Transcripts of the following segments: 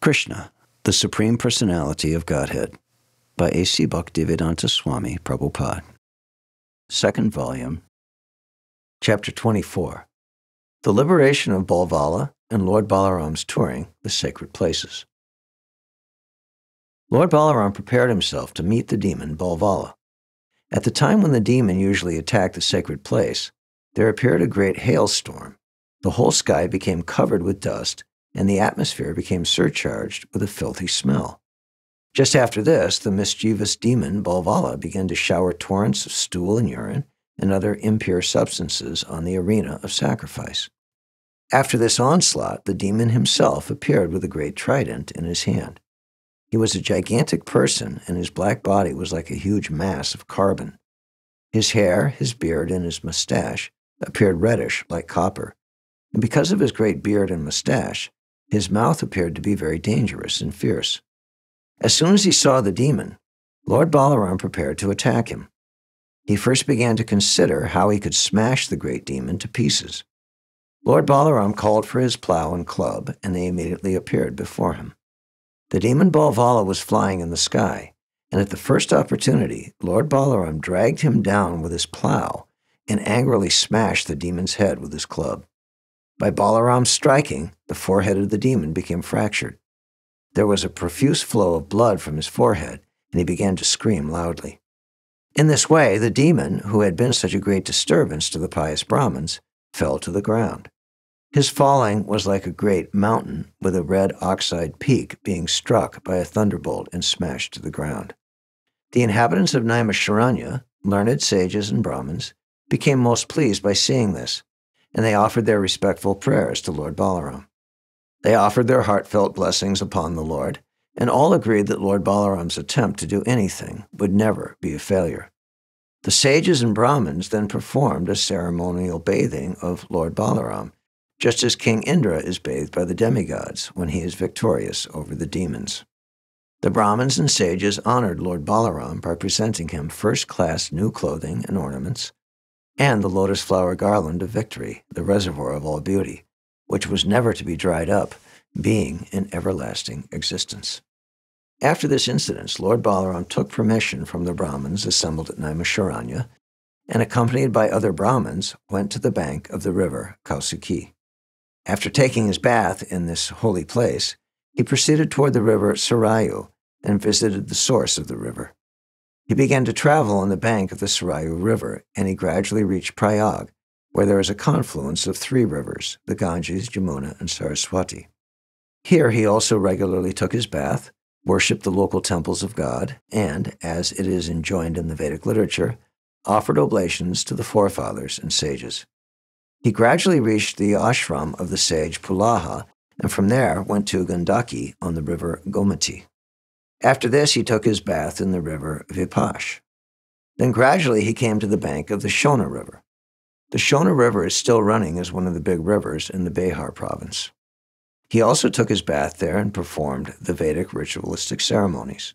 Krishna, the Supreme Personality of Godhead, by A.C. Bhaktivedanta Swami, Prabhupāda. Second volume, Chapter 24, The Liberation of Balvala and Lord Balaraam's Touring the Sacred Places. Lord Balaraam prepared himself to meet the demon Balvala. At the time when the demon usually attacked the sacred place, there appeared a great hailstorm. The whole sky became covered with dust, and the atmosphere became surcharged with a filthy smell. Just after this, the mischievous demon Balvala began to shower torrents of stool and urine and other impure substances on the arena of sacrifice. After this onslaught, the demon himself appeared with a great trident in his hand. He was a gigantic person, and his black body was like a huge mass of carbon. His hair, his beard, and his mustache appeared reddish like copper, and because of his great beard and mustache, his mouth appeared to be very dangerous and fierce. As soon as he saw the demon, Lord Balaraam prepared to attack him. He first began to consider how he could smash the great demon to pieces. Lord Balaraam called for his plow and club, and they immediately appeared before him. The demon Balvala was flying in the sky, and at the first opportunity, Lord Balaraam dragged him down with his plow and angrily smashed the demon's head with his club. By Balaraam's striking, the forehead of the demon became fractured. There was a profuse flow of blood from his forehead, and he began to scream loudly. In this way, the demon, who had been such a great disturbance to the pious Brahmins, fell to the ground. His falling was like a great mountain with a red oxide peak being struck by a thunderbolt and smashed to the ground. The inhabitants of Naimisharanya, learned sages and Brahmins, became most pleased by seeing this, and they offered their respectful prayers to Lord Balaraam. They offered their heartfelt blessings upon the Lord, and all agreed that Lord Balaraam's attempt to do anything would never be a failure. The sages and Brahmins then performed a ceremonial bathing of Lord Balaraam, just as King Indra is bathed by the demigods when he is victorious over the demons. The Brahmins and sages honored Lord Balaraam by presenting him first-class new clothing and ornaments, and the lotus flower garland of victory, the reservoir of all beauty, which was never to be dried up, being in everlasting existence. After this incident, Lord Balaraam took permission from the Brahmins assembled at Naimisharanya, and accompanied by other Brahmins, went to the bank of the river KgsmåSūkhi. After taking his bath in this holy place, he proceeded toward the river Sarayu and visited the source of the river. He began to travel on the bank of the Sarayu River, and he gradually reached Prayag, where there is a confluence of three rivers, the Ganges, Jamuna, and Saraswati. Here he also regularly took his bath, worshipped the local temples of God, and, as it is enjoined in the Vedic literature, offered oblations to the forefathers and sages. He gradually reached the ashram of the sage Pulaha, and from there went to Gandaki on the river Gomati. After this, he took his bath in the river Vipash. Then gradually he came to the bank of the Shona River. The Shona River is still running as one of the big rivers in the Bihar province. He also took his bath there and performed the Vedic ritualistic ceremonies.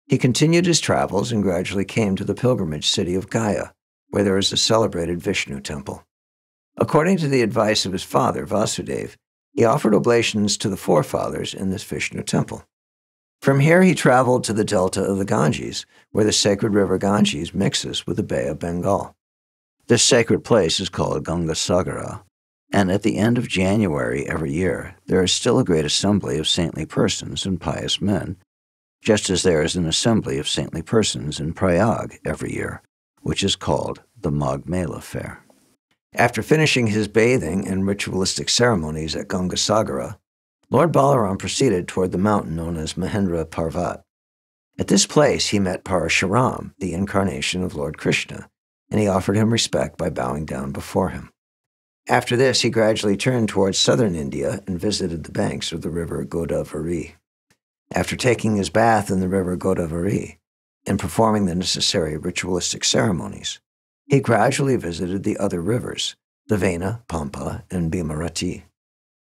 He continued his travels and gradually came to the pilgrimage city of Gaya, where there is a celebrated Vishnu temple. According to the advice of his father, Vyāsadeva, he offered oblations to the forefathers in this Vishnu temple. From here he traveled to the delta of the Ganges, where the sacred river Ganges mixes with the Bay of Bengal. This sacred place is called Ganga-Sagara, and at the end of January every year, there is still a great assembly of saintly persons and pious men, just as there is an assembly of saintly persons in Prayag every year, which is called the Magh Mela Fair. After finishing his bathing and ritualistic ceremonies at Ganga-Sagara, Lord Balaraam proceeded toward the mountain known as Mahendra Parvat. At this place, he met Parashuram, the incarnation of Lord Krishna, and he offered him respect by bowing down before him. After this, he gradually turned towards southern India and visited the banks of the river Godavari. After taking his bath in the river Godavari and performing the necessary ritualistic ceremonies, he gradually visited the other rivers, the Vena, Pampa, and Bhimarati.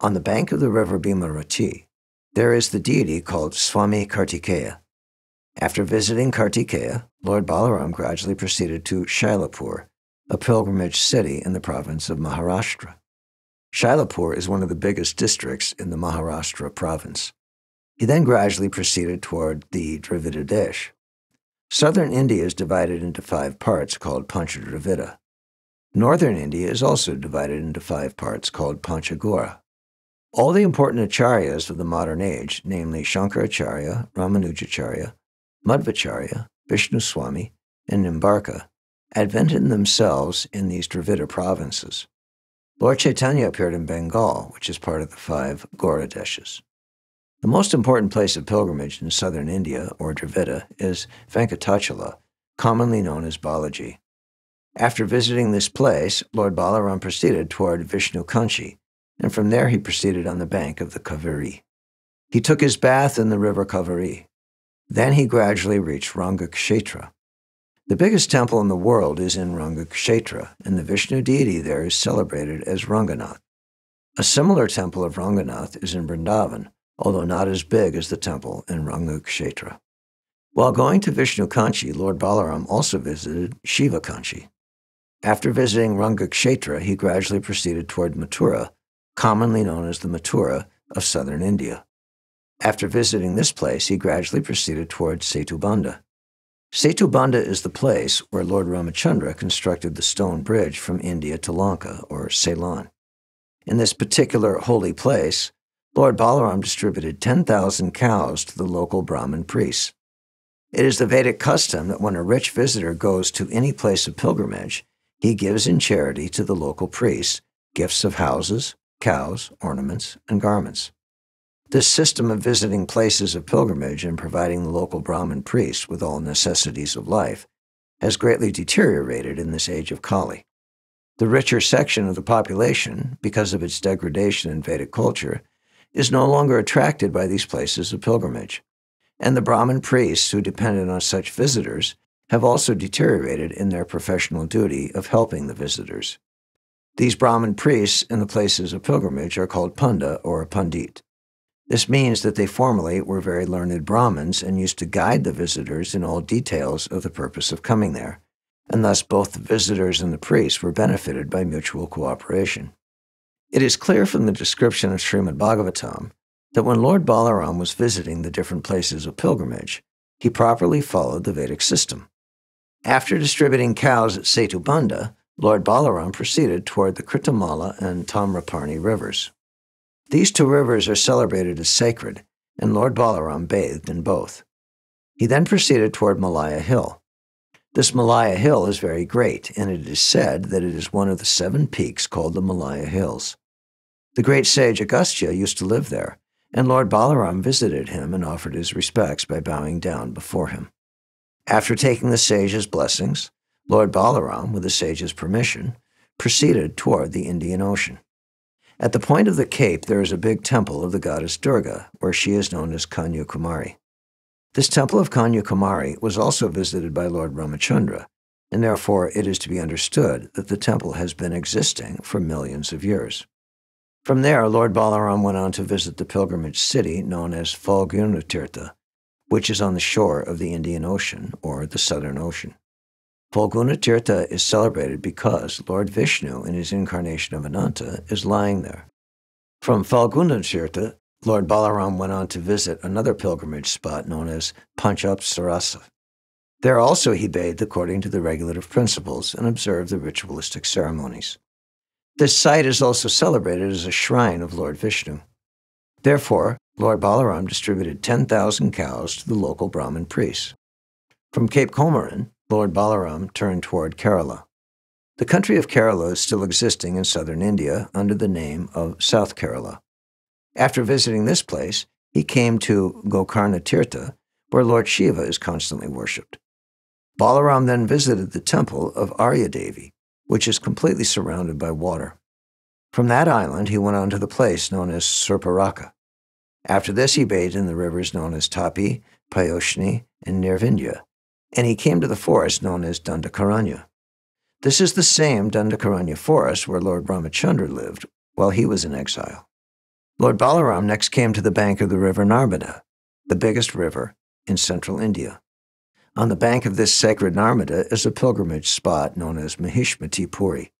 On the bank of the river Bhimarati, there is the deity called Swami Kartikeya. After visiting Kartikeya, Lord Balaraam gradually proceeded to Shailapur, a pilgrimage city in the province of Maharashtra. Shailapur is one of the biggest districts in the Maharashtra province. He then gradually proceeded toward the Dravida Desh. Southern India is divided into 5 parts called Pancha-Dravida. Northern India is also divided into 5 parts called Pancha-Gaura. All the important acharyas of the modern age, namely Shankara-Acārya, Ramanujacārya, Madhvacārya, Vishnu Swami, and Nimbarka, advented themselves in these Dravida provinces. Lord Chaitanya appeared in Bengal, which is part of the 5 Gaura Deshes. The most important place of pilgrimage in southern India, or Dravida, is Venkatachala, commonly known as Balaji. After visiting this place, Lord Balarāma proceeded toward Vishnu Kanchi, and from there he proceeded on the bank of the Kaveri. He took his bath in the river Kaveri. Then he gradually reached Kୖshetra. The biggest temple in the world is in KŞetra, and the Vishnu deity there is celebrated as Ranganath. A similar temple of Ranganath is in Vrindavan, although not as big as the temple in KŞetra. While going to Vishnu Kanchi, Lord Balarāma also visited Shiva Kanchi. After visiting KŞetra, he gradually proceeded toward Mathura, commonly known as the Mathura of southern India. After visiting this place, he gradually proceeded toward Setubandha. Setubandha is the place where Lord Ramachandra constructed the stone bridge from India to Lanka, or Ceylon. In this particular holy place, Lord Balarāma distributed 10,000 cows to the local Brahmin priests. It is the Vedic custom that when a rich visitor goes to any place of pilgrimage, he gives in charity to the local priests gifts of houses, cows, ornaments, and garments. This system of visiting places of pilgrimage and providing the local Brahmin priests with all necessities of life has greatly deteriorated in this age of Kali. The richer section of the population, because of its degradation in Vedic culture, is no longer attracted by these places of pilgrimage, and the Brahmin priests who depended on such visitors have also deteriorated in their professional duty of helping the visitors. These Brahmin priests in the places of pilgrimage are called Panda or Pandit. This means that they formerly were very learned Brahmins and used to guide the visitors in all details of the purpose of coming there, and thus both the visitors and the priests were benefited by mutual cooperation. It is clear from the description of Śrīmad-Bhāgavatam that when Lord Balarāma was visiting the different places of pilgrimage, he properly followed the Vedic system. After distributing cows at Setubandha, Lord Balarāma proceeded toward the Kritamala and Tamraparni rivers. These 2 rivers are celebrated as sacred, and Lord Balarāma bathed in both. He then proceeded toward Malaya Hill. This Malaya Hill is very great, and it is said that it is one of the 7 peaks called the Malaya Hills. The great sage Agastya used to live there, and Lord Balarāma visited him and offered his respects by bowing down before him. After taking the sage's blessings, Lord Balarāma, with the sage's permission, proceeded toward the Indian Ocean. At the point of the cape, there is a big temple of the goddess Durga, where she is known as Kบํ. This temple of KÊņakumāri was also visited by Lord Ramachandra, and therefore it is to be understood that the temple has been existing for millions of years. From there, Lord Balarāma went on to visit the pilgrimage city known as Falguna-tirtha, which is on the shore of the Indian Ocean, or the Southern Ocean. Falguna-tirtha is celebrated because Lord Vishnu, in his incarnation of Ananta, is lying there. From Falguna-tirtha, Lord Balarāma went on to visit another pilgrimage spot known as Panchapsarasa. There also he bathed according to the regulative principles and observed the ritualistic ceremonies. This site is also celebrated as a shrine of Lord Vishnu. Therefore, Lord Balarāma distributed 10,000 cows to the local Brahmin priests. From Cape Comorin, Lord Balarāma turned toward Kerala. The country of Kerala is still existing in southern India under the name of South Kerala. After visiting this place, he came to Gokarna-tirtha, where Lord Shiva is constantly worshipped. Balarāma then visited the temple of Arya-Devi, which is completely surrounded by water. From that island, he went on to the place known as Surparaka. After this, he bathed in the rivers known as Tapi, Payoshni, and Nirvindya, and he came to the forest known as Dandakaranya. This is the same Dandakaranya forest where Lord Ramachandra lived while he was in exile. Lord Balarāma next came to the bank of the river Narmada, the biggest river in central India. On the bank of this sacred Narmada is a pilgrimage spot known as Mahishmati Puri.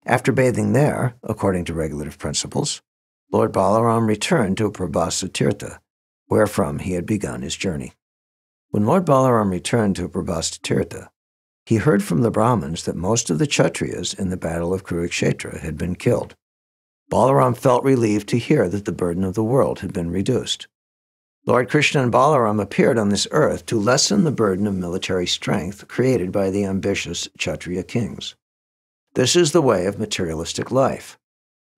After bathing there, according to regulative principles, Lord Balarāma returned to Prabhasa Tirtha, wherefrom he had begun his journey. When Lord Balārāma returned to Prabhasta-tirtha, he heard from the Brahmins that most of the Kshatriyas in the battle of Kurukshetra had been killed. Balārāma felt relieved to hear that the burden of the world had been reduced. Lord Krishna and Balārāma appeared on this earth to lessen the burden of military strength created by the ambitious Kshatriya kings. This is the way of materialistic life.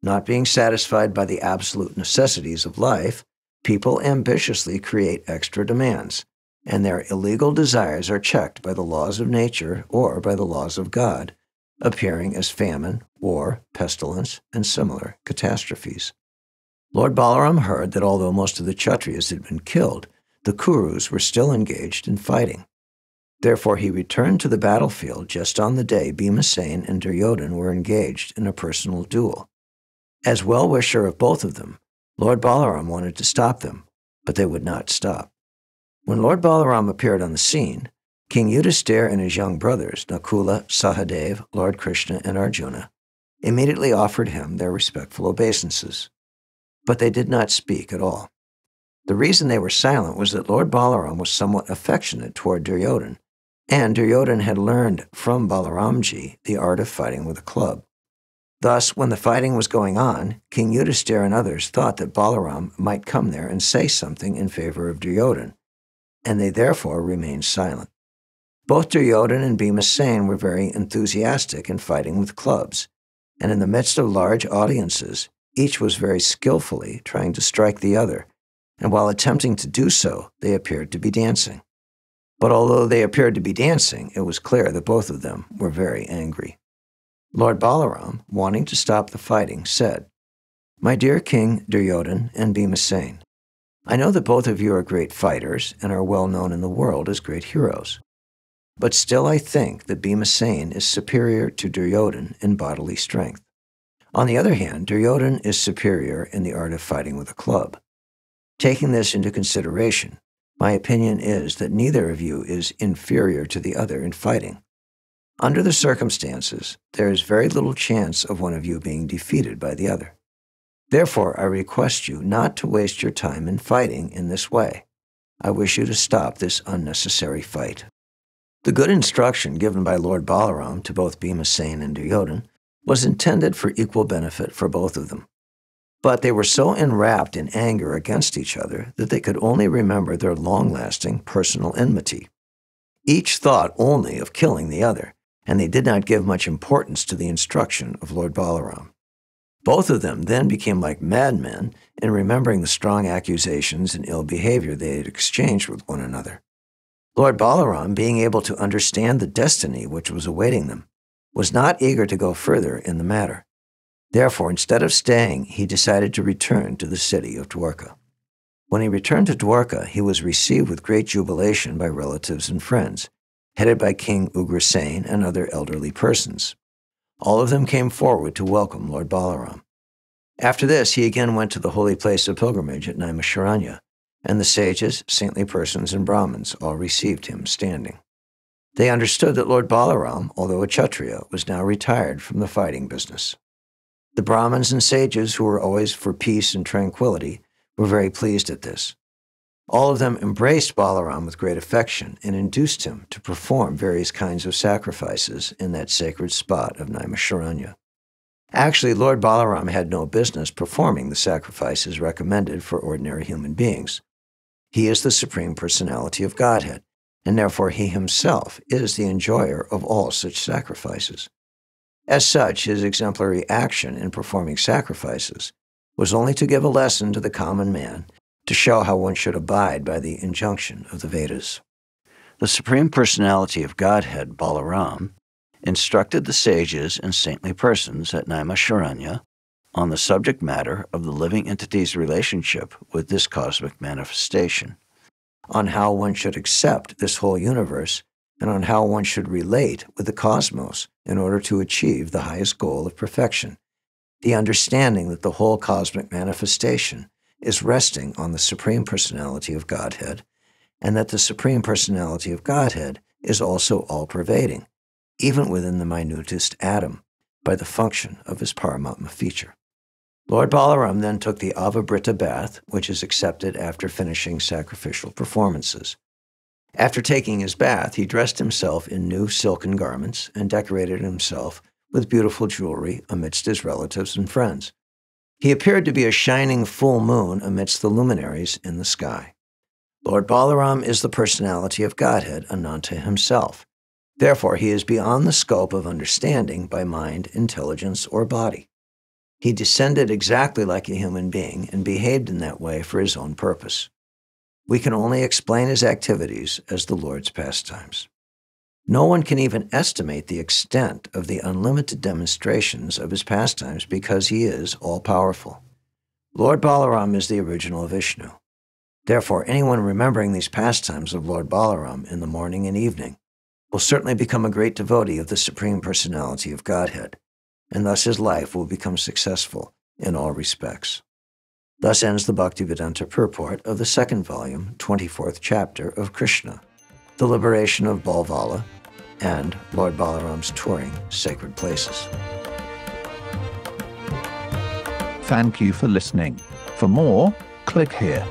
Not being satisfied by the absolute necessities of life, people ambitiously create extra demands, and their illegal desires are checked by the laws of nature or by the laws of God, appearing as famine, war, pestilence, and similar catastrophes. Lord Balārāma heard that although most of the Kshatriyas had been killed, the Kurus were still engaged in fighting. Therefore he returned to the battlefield just on the day Bhimasena and Duryodhana were engaged in a personal duel. As well-wisher of both of them, Lord Balārāma wanted to stop them, but they would not stop. When Lord Balārāma appeared on the scene, King Yudhisthira and his young brothers, Nakula, Sahadeva, Lord Krishna, and Arjuna, immediately offered him their respectful obeisances. But they did not speak at all. The reason they were silent was that Lord Balārāma was somewhat affectionate toward Duryodhana, and Duryodhana had learned from Balārāmji the art of fighting with a club. Thus, when the fighting was going on, King Yudhisthira and others thought that Balārāma might come there and say something in favor of Duryodhana, and they therefore remained silent. Both Duryodhana and Bhimasena were very enthusiastic in fighting with clubs, and in the midst of large audiences, each was very skillfully trying to strike the other, and while attempting to do so, they appeared to be dancing. But although they appeared to be dancing, it was clear that both of them were very angry. Lord Balārāma, wanting to stop the fighting, said, "My dear King Duryodhana and Bhimasena, I know that both of you are great fighters and are well known in the world as great heroes. But still I think that Bhimasena is superior to Duryodhana in bodily strength. On the other hand, Duryodhana is superior in the art of fighting with a club. Taking this into consideration, my opinion is that neither of you is inferior to the other in fighting. Under the circumstances, there is very little chance of one of you being defeated by the other. Therefore, I request you not to waste your time in fighting in this way. I wish you to stop this unnecessary fight." The good instruction given by Lord Balārāma to both Bhimasena and Duryodhana was intended for equal benefit for both of them. But they were so enwrapped in anger against each other that they could only remember their long-lasting personal enmity. Each thought only of killing the other, and they did not give much importance to the instruction of Lord Balārāma. Both of them then became like madmen in remembering the strong accusations and ill behavior they had exchanged with one another. Lord Balārāma, being able to understand the destiny which was awaiting them, was not eager to go further in the matter. Therefore, instead of staying, he decided to return to the city of Dwarka. When he returned to Dwarka, he was received with great jubilation by relatives and friends, headed by King Ugrasena and other elderly persons. All of them came forward to welcome Lord Balārāma. After this, he again went to the holy place of pilgrimage at Naimisharanya, and the sages, saintly persons, and Brahmins all received him standing. They understood that Lord Balārāma, although a Kshatriya, was now retired from the fighting business. The Brahmins and sages, who were always for peace and tranquility, were very pleased at this. All of them embraced Balārāma with great affection and induced him to perform various kinds of sacrifices in that sacred spot of Naimisharanya. Actually, Lord Balārāma had no business performing the sacrifices recommended for ordinary human beings. He is the Supreme Personality of Godhead, and therefore he himself is the enjoyer of all such sacrifices. As such, his exemplary action in performing sacrifices was only to give a lesson to the common man, to show how one should abide by the injunction of the Vedas. The Supreme Personality of Godhead, Balārāma, instructed the sages and saintly persons at Naimisharanya on the subject matter of the living entity's relationship with this cosmic manifestation, on how one should accept this whole universe, and on how one should relate with the cosmos in order to achieve the highest goal of perfection, the understanding that the whole cosmic manifestation is resting on the Supreme Personality of Godhead, and that the Supreme Personality of Godhead is also all-pervading, even within the minutest atom, by the function of his Paramatma feature. Lord Balārāma then took the Avabrita bath, which is accepted after finishing sacrificial performances. After taking his bath, he dressed himself in new silken garments and decorated himself with beautiful jewelry amidst his relatives and friends. He appeared to be a shining full moon amidst the luminaries in the sky. Lord Balārāma is the personality of Godhead, Ananta himself. Therefore, he is beyond the scope of understanding by mind, intelligence, or body. He descended exactly like a human being and behaved in that way for his own purpose. We can only explain his activities as the Lord's pastimes. No one can even estimate the extent of the unlimited demonstrations of his pastimes because he is all-powerful. Lord Balārāma is the original Vishnu. Therefore, anyone remembering these pastimes of Lord Balārāma in the morning and evening will certainly become a great devotee of the Supreme Personality of Godhead, and thus his life will become successful in all respects. Thus ends the Bhaktivedanta purport of the second volume, 24th chapter of Krishna, the liberation of Balvala, and Lord Balārāma's touring sacred places. Thank you for listening. For more, click here.